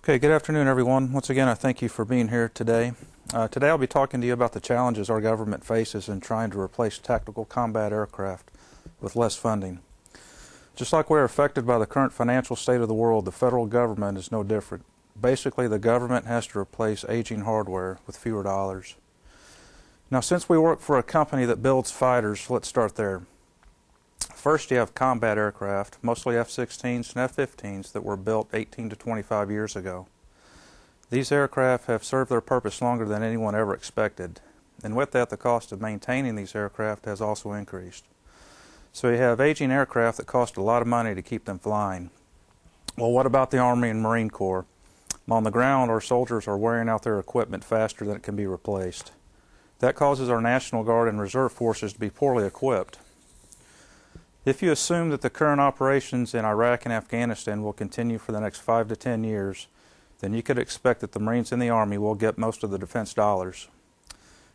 Okay, good afternoon, everyone. Once again, I thank you for being here today. Today I'll be talking to you about the challenges our government faces in trying to replace tactical combat aircraft with less funding. Just like we're affected by the current financial state of the world, the federal government is no different. Basically, the government has to replace aging hardware with fewer dollars. Now, since we work for a company that builds fighters, let's start there. First, you have combat aircraft, mostly F-16s and F-15s that were built 18 to 25 years ago. These aircraft have served their purpose longer than anyone ever expected, and with that, the cost of maintaining these aircraft has also increased. So you have aging aircraft that cost a lot of money to keep them flying. Well, what about the Army and Marine Corps? On the ground, our soldiers are wearing out their equipment faster than it can be replaced. That causes our National Guard and Reserve forces to be poorly equipped. If you assume that the current operations in Iraq and Afghanistan will continue for the next 5 to 10 years, then you could expect that the Marines and the Army will get most of the defense dollars.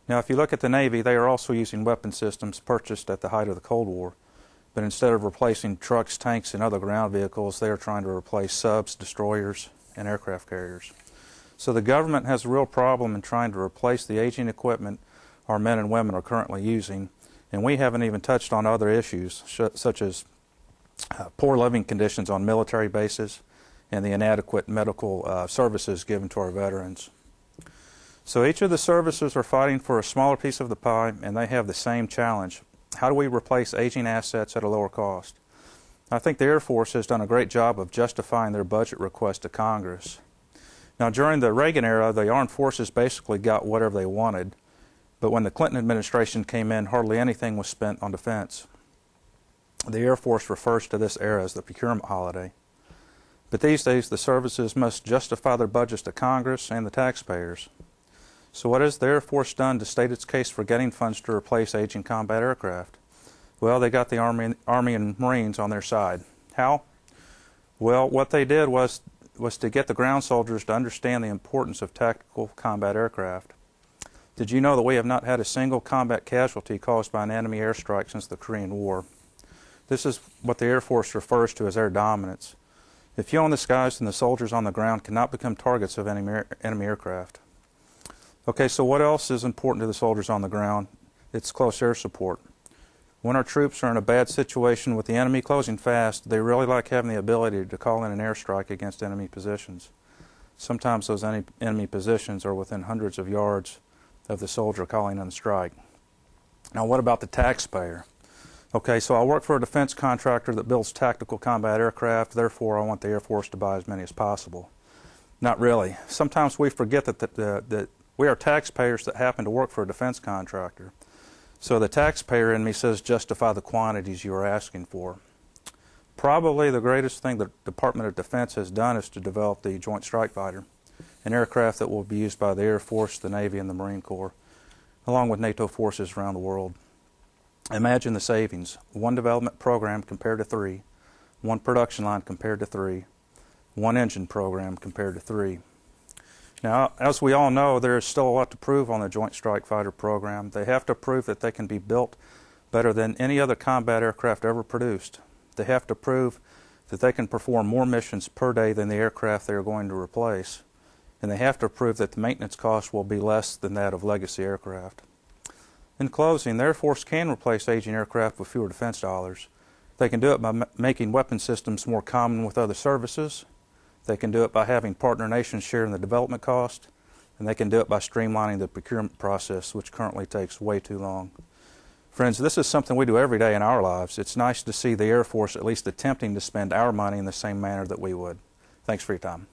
Now, if you look at the Navy, they are also using weapon systems purchased at the height of the Cold War. But instead of replacing trucks, tanks, and other ground vehicles, they are trying to replace subs, destroyers, and aircraft carriers. So the government has a real problem in trying to replace the aging equipment our men and women are currently using. And we haven't even touched on other issues such as poor living conditions on military bases and the inadequate medical services given to our veterans. So each of the services are fighting for a smaller piece of the pie, and they have the same challenge. How do we replace aging assets at a lower cost? I think the Air Force has done a great job of justifying their budget request to Congress. Now, during the Reagan era, the armed forces basically got whatever they wanted. But when the Clinton administration came in, hardly anything was spent on defense. The Air Force refers to this era as the procurement holiday. But these days, the services must justify their budgets to Congress and the taxpayers. So what has the Air Force done to state its case for getting funds to replace aging combat aircraft? Well, they got the Army and Marines on their side. How? Well, what they did was to get the ground soldiers to understand the importance of tactical combat aircraft. Did you know that we have not had a single combat casualty caused by an enemy airstrike since the Korean War? This is what the Air Force refers to as air dominance. The fuel in the skies and the soldiers on the ground cannot become targets of enemy aircraft. Okay, so what else is important to the soldiers on the ground? It's close air support. When our troops are in a bad situation with the enemy closing fast, they really like having the ability to call in an airstrike against enemy positions. Sometimes those enemy positions are within hundreds of yards of the soldier calling in the strike. Now, what about the taxpayer? Okay, so I work for a defense contractor that builds tactical combat aircraft, therefore I want the Air Force to buy as many as possible. Not really. Sometimes we forget that we are taxpayers that happen to work for a defense contractor. So the taxpayer in me says justify the quantities you are asking for. Probably the greatest thing the Department of Defense has done is to develop the Joint Strike Fighter, an aircraft that will be used by the Air Force, the Navy, and the Marine Corps, along with NATO forces around the world. Imagine the savings. 1 development program compared to 3, 1 production line compared to 3, 1 engine program compared to 3. Now, as we all know, there is still a lot to prove on the Joint Strike Fighter program. They have to prove that they can be built better than any other combat aircraft ever produced. They have to prove that they can perform more missions per day than the aircraft they are going to replace. And they have to prove that the maintenance cost will be less than that of legacy aircraft. In closing, the Air Force can replace aging aircraft with fewer defense dollars. They can do it by making weapon systems more common with other services. They can do it by having partner nations share in the development cost. And they can do it by streamlining the procurement process, which currently takes way too long. Friends, this is something we do every day in our lives. It's nice to see the Air Force at least attempting to spend our money in the same manner that we would. Thanks for your time.